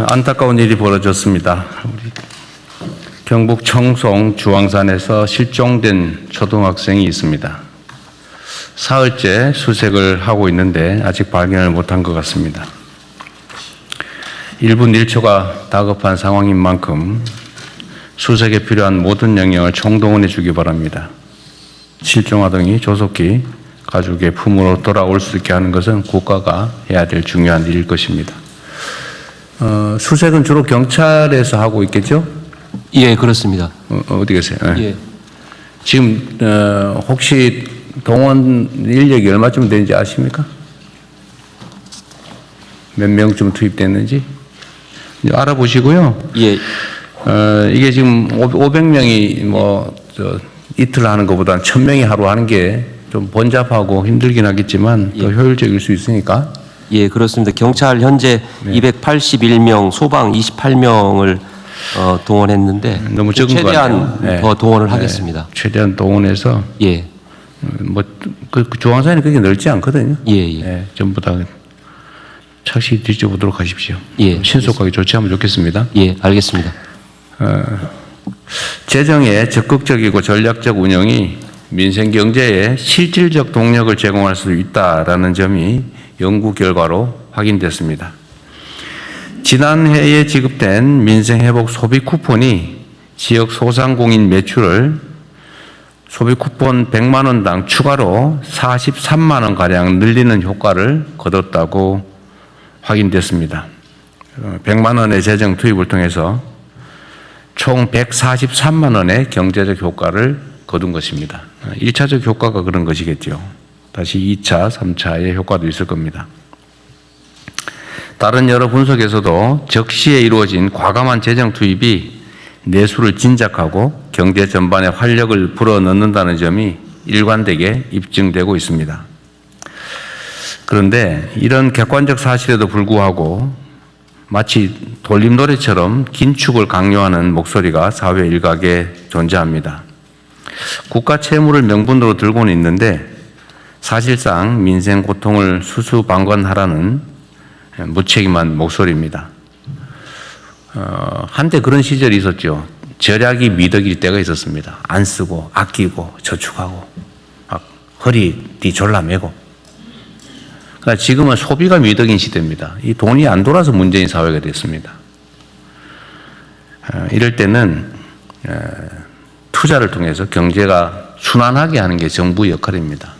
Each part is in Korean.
안타까운 일이 벌어졌습니다. 우리 경북 청송 주황산에서 실종된 초등학생이 있습니다. 사흘째 수색을 하고 있는데 아직 발견을 못한 것 같습니다. 1분 1초가 다급한 상황인 만큼 수색에 필요한 모든 역량을 총동원해 주기 바랍니다. 실종 아동이 조속히 가족의 품으로 돌아올 수 있게 하는 것은 국가가 해야 될 중요한 일일 것입니다. 수색은 주로 경찰에서 하고 있겠죠? 예, 그렇습니다. 어디 계세요? 예. 지금 혹시 동원 인력이 얼마쯤 되는지 아십니까? 몇 명쯤 투입됐는지 알아보시고요. 예. 이게 지금 500명이 이틀 하는 것보다는 1000명이 하루 하는 게 좀 번잡하고 힘들긴 하겠지만 더 효율적일 수 있으니까. 예, 그렇습니다. 경찰 현재 281명, 소방 28명을 동원했는데 너무 적은 거 최대한 같아요. 더 동원을 하겠습니다. 최대한 동원해서 예. 그 주황산이 그렇게 넓지 않거든요. 예. 전부 다 착실히 뒤져보도록 하십시오. 예. 신속하게 조치하면 좋겠습니다. 예, 알겠습니다. 재정의 적극적이고 전략적 운영이 민생 경제에 실질적 동력을 제공할 수 있다라는 점이 연구 결과로 확인됐습니다. 지난해에 지급된 민생회복 소비 쿠폰이 지역 소상공인 매출을 소비 쿠폰 100만 원당 추가로 43만 원가량 늘리는 효과를 거뒀다고 확인됐습니다. 100만 원의 재정 투입을 통해서 총 143만 원의 경제적 효과를 거둔 것입니다. 1차적 효과가 그런 것이겠죠. 다시 2차, 3차의 효과도 있을 겁니다. 다른 여러 분석에서도 적시에 이루어진 과감한 재정 투입이 내수를 진작하고 경제 전반에 활력을 불어넣는다는 점이 일관되게 입증되고 있습니다. 그런데 이런 객관적 사실에도 불구하고 마치 돌림노래처럼 긴축을 강요하는 목소리가 사회 일각에 존재합니다. 국가 채무를 명분으로 들고는 있는데 사실상 민생 고통을 수수방관하라는 무책임한 목소리입니다. 한때 그런 시절이 있었죠. 절약이 미덕일 때가 있었습니다. 안 쓰고 아끼고 저축하고 막 허리 뒤 졸라매고. 그러니까 지금은 소비가 미덕인 시대입니다. 이 돈이 안 돌아서 문제인 사회가 됐습니다. 이럴 때는 투자를 통해서 경제가 순환하게 하는 게 정부의 역할입니다.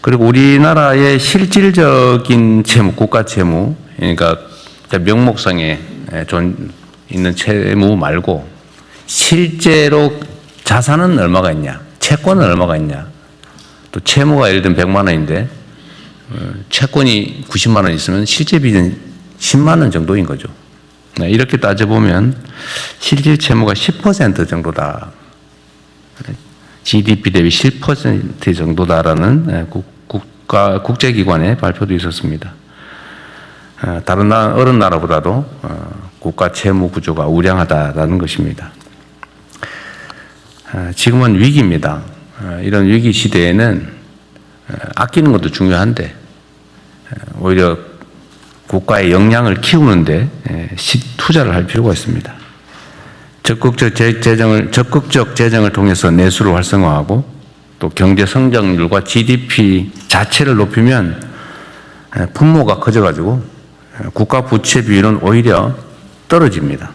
그리고 우리나라의 실질적인 채무, 국가 채무, 그러니까 명목상에 있는 채무 말고 실제로 자산은 얼마가 있냐, 채권은 얼마가 있냐, 또 채무가 예를 들면 100만 원인데 채권이 90만 원 있으면 실제 빚은 10만 원 정도인 거죠. 이렇게 따져보면 실질 채무가 10% 정도다. GDP 대비 10% 정도다라는 국제기관의 발표도 있었습니다. 다른 어느 나라보다도 국가 채무 구조가 우량하다라는 것입니다. 지금은 위기입니다. 이런 위기 시대에는 아끼는 것도 중요한데 오히려 국가의 역량을 키우는데 투자를 할 필요가 있습니다. 적극적 재정을 통해서 내수를 활성화하고 또 경제 성장률과 GDP 자체를 높이면 분모가 커져가지고 국가 부채 비율은 오히려 떨어집니다.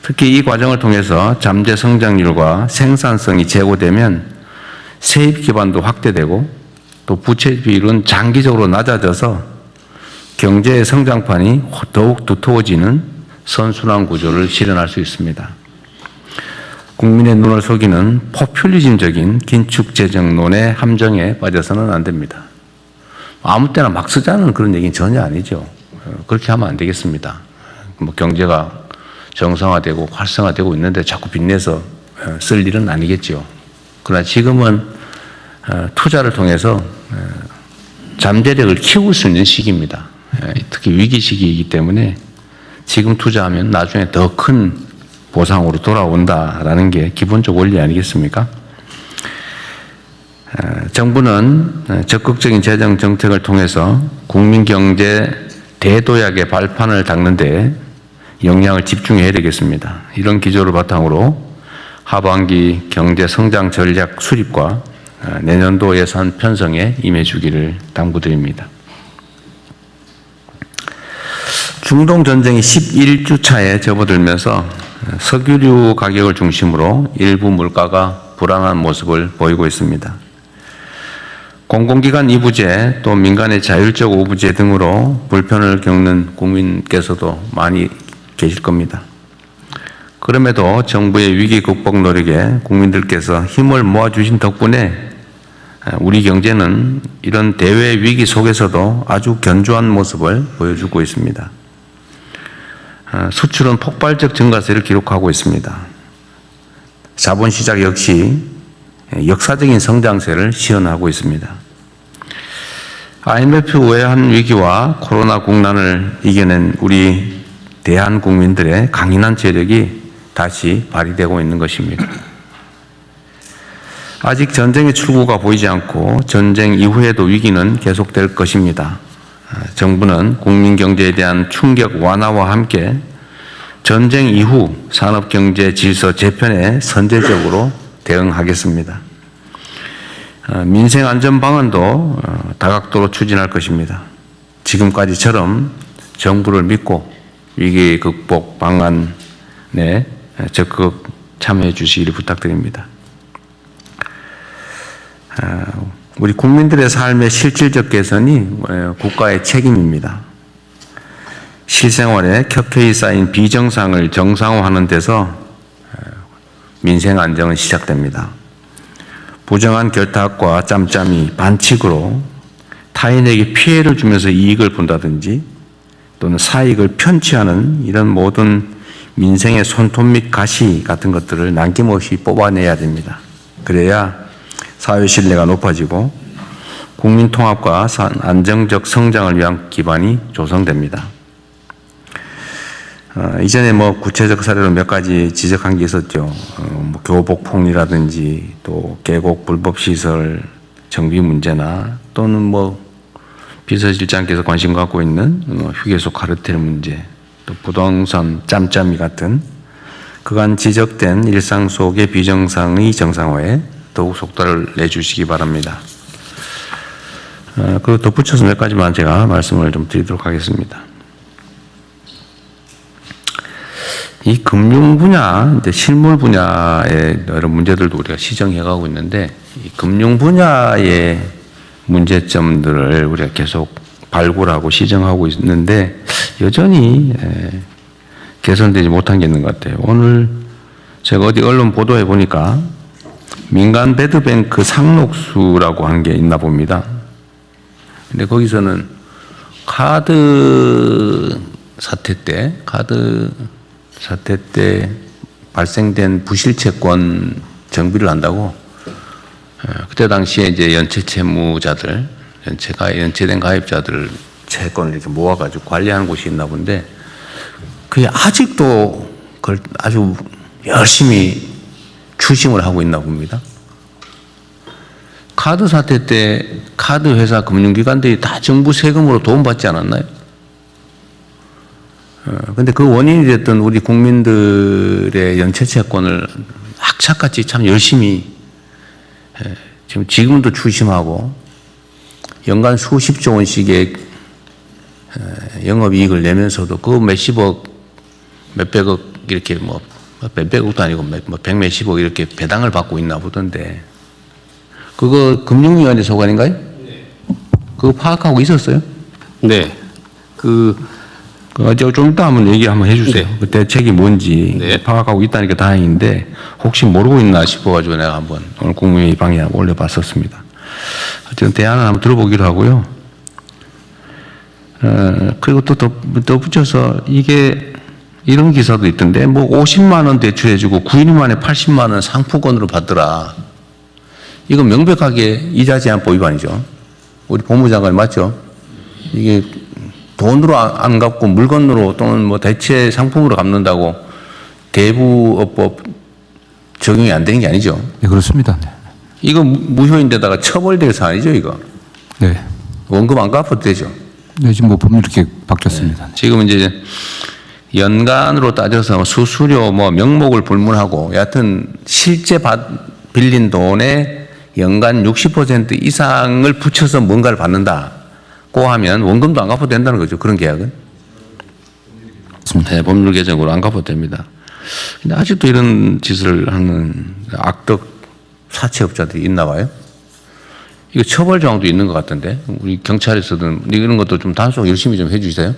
특히 이 과정을 통해서 잠재 성장률과 생산성이 제고되면 세입 기반도 확대되고 또 부채 비율은 장기적으로 낮아져서 경제의 성장판이 더욱 두터워지는 선순환 구조를 실현할 수 있습니다. 국민의 눈을 속이는 포퓰리즘적인 긴축 재정론의 함정에 빠져서는 안 됩니다. 아무 때나 막 쓰자는 그런 얘기는 전혀 아니죠. 그렇게 하면 안 되겠습니다. 경제가 정상화되고 활성화되고 있는데 자꾸 빚내서 쓸 일은 아니겠죠. 그러나 지금은 투자를 통해서 잠재력을 키울 수 있는 시기입니다. 특히 위기 시기이기 때문에 지금 투자하면 나중에 더 큰 보상으로 돌아온다라는 게 기본적 원리 아니겠습니까? 정부는 적극적인 재정 정책을 통해서 국민 경제 대도약의 발판을 닦는 데 역량을 집중해야 되겠습니다. 이런 기조를 바탕으로 하반기 경제 성장 전략 수립과 내년도 예산 편성에 임해주기를 당부드립니다. 중동 전쟁이 11주 차에 접어들면서 석유류 가격을 중심으로 일부 물가가 불안한 모습을 보이고 있습니다. 공공기관 이부제 또 민간의 자율적 오부제 등으로 불편을 겪는 국민께서도 많이 계실 겁니다. 그럼에도 정부의 위기 극복 노력에 국민들께서 힘을 모아주신 덕분에 우리 경제는 이런 대외 위기 속에서도 아주 견조한 모습을 보여주고 있습니다. 수출은 폭발적 증가세를 기록하고 있습니다. 자본시장 역시 역사적인 성장세를 시현하고 있습니다. IMF 외환 위기와 코로나 국난을 이겨낸 우리 대한국민들의 강인한 재력이 다시 발휘되고 있는 것입니다. 아직 전쟁의 출구가 보이지 않고 전쟁 이후에도 위기는 계속될 것입니다. 정부는 국민 경제에 대한 충격 완화와 함께 전쟁 이후 산업경제 질서 재편에 선제적으로 대응하겠습니다. 민생 안전 방안도 다각도로 추진할 것입니다. 지금까지처럼 정부를 믿고 위기 극복 방안에 적극 참여해 주시기를 부탁드립니다. 우리 국민들의 삶의 실질적 개선이 국가의 책임입니다. 실생활에 켜켜이 쌓인 비정상을 정상화하는 데서 민생 안정은 시작됩니다. 부정한 결탁과 짬짬이 반칙으로 타인에게 피해를 주면서 이익을 본다든지 또는 사익을 편취하는 이런 모든 민생의 손톱 및 가시 같은 것들을 남김없이 뽑아내야 됩니다. 그래야 사회 신뢰가 높아지고 국민 통합과 안정적 성장을 위한 기반이 조성됩니다. 이전에 구체적 사례로 몇 가지 지적한 게 있었죠. 교복폭리라든지 또 계곡 불법시설 정비 문제나 또는 비서실장께서 관심 갖고 있는 휴게소 카르텔 문제, 또 부동산 짬짬이 같은 그간 지적된 일상 속의 비정상의 정상화에 더욱 속도를 내주시기 바랍니다. 그리고 덧붙여서 몇 가지만 제가 말씀을 좀 드리도록 하겠습니다. 이 금융 분야, 실물 분야의 여러 문제들도 우리가 시정해 가고 있는데, 이 금융 분야의 문제점들을 우리가 계속 발굴하고 시정하고 있는데, 여전히 개선되지 못한 게 있는 것 같아요. 오늘 제가 어디 언론 보도해 보니까 민간 배드뱅크 상록수라고 하는 게 있나 봅니다. 근데 거기서는 카드 사태 때 발생된 부실채권 정비를 한다고 그때 당시에 이제 연체 채무자들, 연체된 가입자들 채권을 이렇게 모아가지고 관리하는 곳이 있나 본데 그게 아직도 그걸 아주 열심히 추심을 하고 있나 봅니다. 카드 사태 때 카드 회사 금융기관들이 다 정부 세금으로 도움받지 않았나요? 근데 그 원인이 됐던 우리 국민들의 연체 채권을 악착같이 참 열심히 지금도 추심하고 연간 수십조 원씩의 영업이익을 내면서도 그 몇십억, 몇백억 이렇게 몇백억도 아니고 백몇십억 이렇게 배당을 받고 있나 보던데 그거 금융위원회 소관인가요? 네. 그거 파악하고 있었어요? 네. 좀 이따 한번 얘기 한번 해주세요. 네. 그 대책이 뭔지 파악하고 있다니까 다행인데 혹시 모르고 있나 싶어가지고 내가 한번 오늘 국무회의 방에 올려봤었습니다. 어쨌든 대안을 한번 들어보기로 하고요. 그리고 또 덧붙여서 이게 이런 기사도 있던데 50만 원 대출해주고 9일 만에 80만 원 상품권으로 받더라. 이거 명백하게 이자 제한법 위반이죠. 우리 법무장관 맞죠? 이게 돈으로 안 갚고 물건으로 또는 대체 상품으로 갚는다고 대부업법 적용이 안 되는 게 아니죠. 네, 그렇습니다. 네. 이거 무효인데다가 처벌될 사안이죠, 이거. 네. 원금 안 갚아도 되죠. 네, 지금 뭐 법률 이렇게 바뀌었습니다. 지금 이제 연간으로 따져서 수수료 뭐 명목을 불문하고 여하튼 실제 빌린 돈의 연간 60% 이상을 붙여서 뭔가를 받는다고 하면 원금도 안 갚아도 된다는 거죠. 그런 계약은. 네, 법률 개정으로 안 갚아도 됩니다. 근데 아직도 이런 짓을 하는 악덕 사채업자들이 있나 봐요. 이거 처벌 조항도 있는 것 같은데 우리 경찰에서든 이런 것도 좀 단속 열심히 좀 해주세요.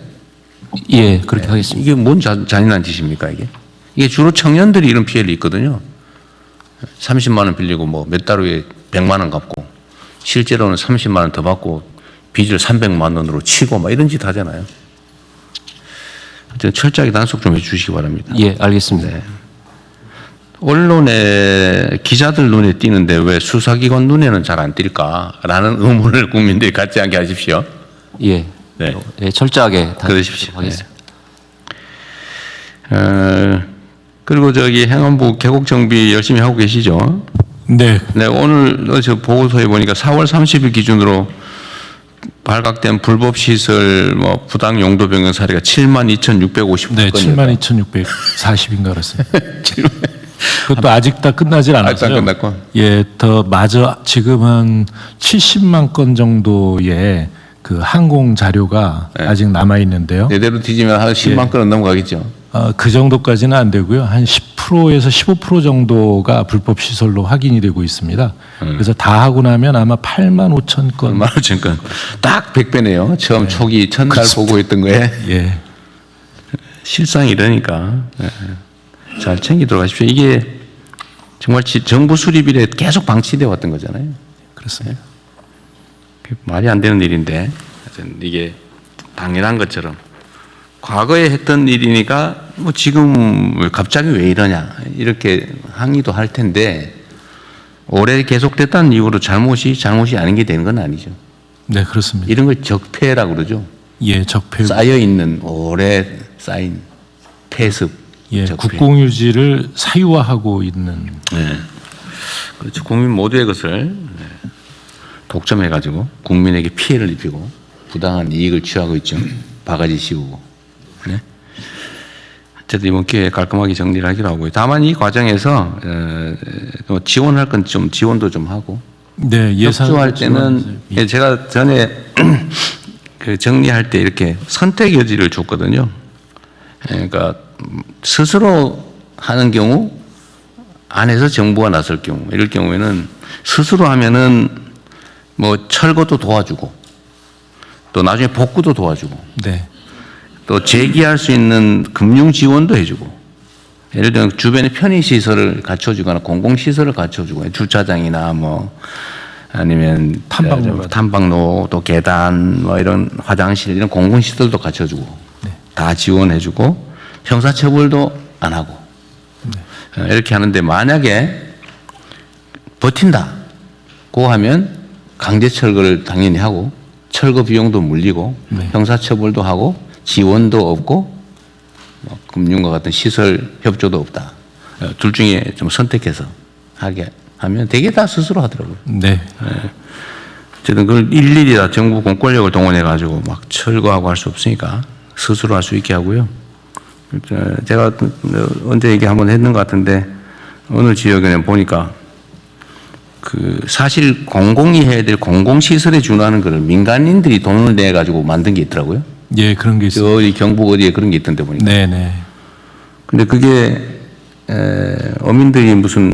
예, 그렇게 하겠습니다. 이게 뭔 잔인한 짓입니까 이게? 이게 주로 청년들이 이런 피해를 입거든요. 30만 원 빌리고 뭐 몇 달 후에 100만 원 갚고 실제로는 30만 원 더 받고 빚을 300만 원으로 치고 막 이런 짓 하잖아요. 하여튼 철저하게 단속 좀 해주시기 바랍니다. 예, 알겠습니다. 네. 언론에 기자들 눈에 띄는데 왜 수사기관 눈에는 잘 안 띌까라는 의문을 국민들이 갖지 않게 하십시오. 예. 네. 예, 철저하게 그러십시오. 하겠습니다. 그리고 저기 행안부 계곡 정비 열심히 하고 계시죠? 네. 네, 오늘 저 보고서에 보니까 4월 30일 기준으로 발각된 불법 시설 뭐 부당 용도 변경 사례가 72,650건. 네, 72,640인가 그렇습니다. 그것도 아직 다 끝나질 않았어요. 아직 안 끝났고. 예, 더 마저 지금 한 70만 건 정도의 그 항공 자료가 네. 아직 남아 있는데요. 이대로 뒤지면 한 10만 건은 넘어가겠죠. 그 정도까지는 안 되고요. 한 10%에서 15% 정도가 불법 시설로 확인이 되고 있습니다. 그래서 다 하고 나면 아마 8만 5천 건. 8만 5천 건. 딱 100배네요. 처음 초기 첫날 보고 있던 거에. 예. 실상이 이러니까 잘 챙기도록 하십시오. 이게 정말 정부 수립 이래 계속 방치되어 왔던 거잖아요. 그렇습니다. 말이 안 되는 일인데 하여튼 이게 당연한 것처럼 과거에 했던 일이니까 뭐 지금 갑자기 왜 이러냐 이렇게 항의도 할 텐데 오래 계속됐다는 이유로 잘못이 아닌 게 되는 건 아니죠. 네, 그렇습니다. 이런 걸 적폐라고 그러죠. 예, 적폐. 쌓여 있는 오래 쌓인 폐습. 예, 적폐. 국공유지를 사유화하고 있는. 네. 그렇죠. 국민 모두의 것을 독점해가지고 국민에게 피해를 입히고 부당한 이익을 취하고 있죠. 바가지 씌우고. 네. 어쨌든 이번 기회에 깔끔하게 정리를 하기로 하고요. 다만 이 과정에서 지원할 건 좀 지원도 좀 하고. 네, 예산 협조할 때는 제가 전에 그 정리할 때 이렇게 선택 여지를 줬거든요. 그러니까 스스로 하는 경우 안에서 정부가 나설 경우 이럴 경우에는 스스로 하면은 뭐 철거도 도와주고 또 나중에 복구도 도와주고 네. 또 재기할 수 있는 금융 지원도 해주고 예를 들면 주변에 편의시설을 갖춰주거나 공공시설을 갖춰주고 주차장이나 뭐 아니면 탐방로 또 계단 뭐 이런 화장실 이런 공공시설도 갖춰주고 다 지원해주고 형사처벌도 안 하고 이렇게 하는데 만약에 버틴다고 하면 강제 철거를 당연히 하고 철거 비용도 물리고 형사처벌도 하고 지원도 없고 뭐 금융과 같은 시설 협조도 없다. 둘 중에 좀 선택해서 하게 하면 되게 다 스스로 하더라고요. 네. 어쨌든 그걸 일일이 다 정부 공권력을 동원해 가지고 막 철거하고 할 수 없으니까 스스로 할 수 있게 하고요. 제가 언제 얘기 한번 했는 것 같은데 어느 지역에는 보니까 그 사실 공공이 해야 될 공공시설에 준하는 거를 민간인들이 돈을 내 가지고 만든 게 있더라고요. 예, 그런 게 있어요. 저희 경북 어디에 그런 게 있던데 보니까. 네네. 근데 그게 어민들이 무슨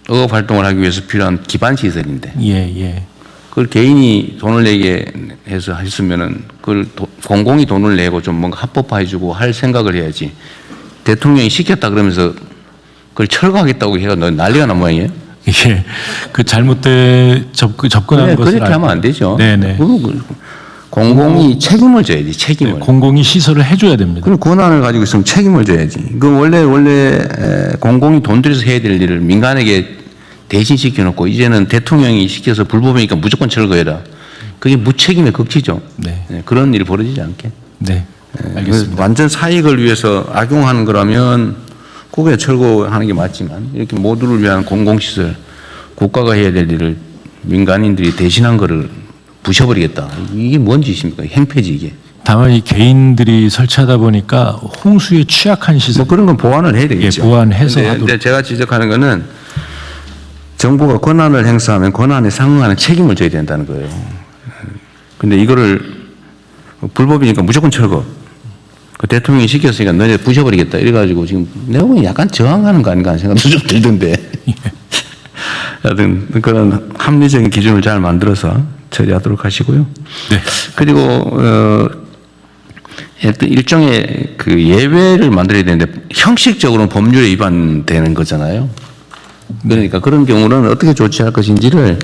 어업 활동을 하기 위해서 필요한 기반 시설인데 예, 예. 그걸 개인이 돈을 내게 해서 했으면은 그걸 공공이 돈을 내고 좀 뭔가 합법화해주고 할 생각을 해야지. 대통령이 시켰다 그러면서 그걸 철거하겠다고 해가 난리가 난 모양이에요. 예. 그 잘못된 접근한 네, 것을 그렇게 하면 안 되죠. 네네. 공공이 책임을 져야지, 책임을. 공공이 시설을 해줘야 됩니다. 그런 권한을 가지고 있으면 책임을 져야지. 그 원래 공공이 돈 들여서 해야 될 일을 민간에게 대신 시켜놓고 이제는 대통령이 시켜서 불법이니까 무조건 철거해라. 그게 무책임의 극치죠. 네. 그런 일이 벌어지지 않게. 네. 알겠습니다. 완전 사익을 위해서 악용하는 거라면 그게 철거하는 게 맞지만 이렇게 모두를 위한 공공시설 국가가 해야 될 일을 민간인들이 대신한 거를 부셔버리겠다. 이게 뭔 짓입니까? 행패지 이게. 다만 이 개인들이 설치하다 보니까 홍수에 취약한 시설 뭐 그런 건 보완을 해야 되겠죠. 예, 보완해서 근데 하도록. 제가 지적하는 거는 정부가 권한을 행사하면 권한에 상응하는 책임을 져야 된다는 거예요. 근데 이거를 불법이니까 무조건 철거. 그 대통령이 시켰으니까 너네 부셔버리겠다. 이래가지고 지금 내가 보기엔 약간 저항하는 거 아닌가 하는 생각도 좀 들던데. 하여튼 그런 합리적인 기준을 잘 만들어서 처리하도록 하시고요. 네. 그리고 어떤 일종의 그 예외를 만들어야 되는데 형식적으로는 법률에 위반되는 거잖아요. 그러니까 그런 경우는 어떻게 조치할 것인지를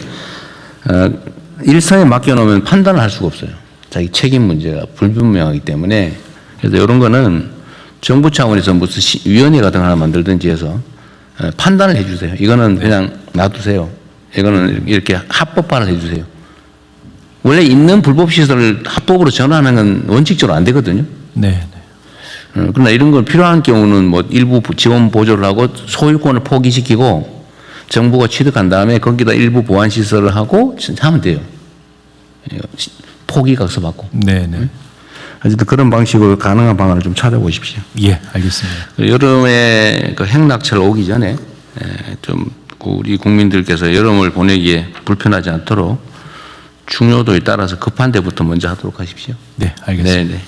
일선에 맡겨놓으면 판단을 할 수가 없어요. 자기 책임 문제가 불분명하기 때문에. 그래서 이런 거는 정부 차원에서 무슨 위원회 같은 거 하나 만들든지 해서 판단을 해 주세요. 이거는 그냥 놔두세요. 이거는 이렇게 합법화를 해 주세요. 원래 있는 불법 시설을 합법으로 전환하는 건 원칙적으로 안 되거든요. 네. 그러나 이런 걸 필요한 경우는 뭐 일부 지원 보조를 하고 소유권을 포기시키고 정부가 취득한 다음에 거기다 일부 보완 시설을 하고 하면 돼요. 포기 각서 받고. 네. 네. 어쨌든 그런 방식으로 가능한 방안을 좀 찾아보십시오. 예, 알겠습니다. 여름에 그 핵낙찰 오기 전에 좀 우리 국민들께서 여름을 보내기에 불편하지 않도록 중요도에 따라서 급한 데부터 먼저 하도록 하십시오. 네, 알겠습니다. 네, 네.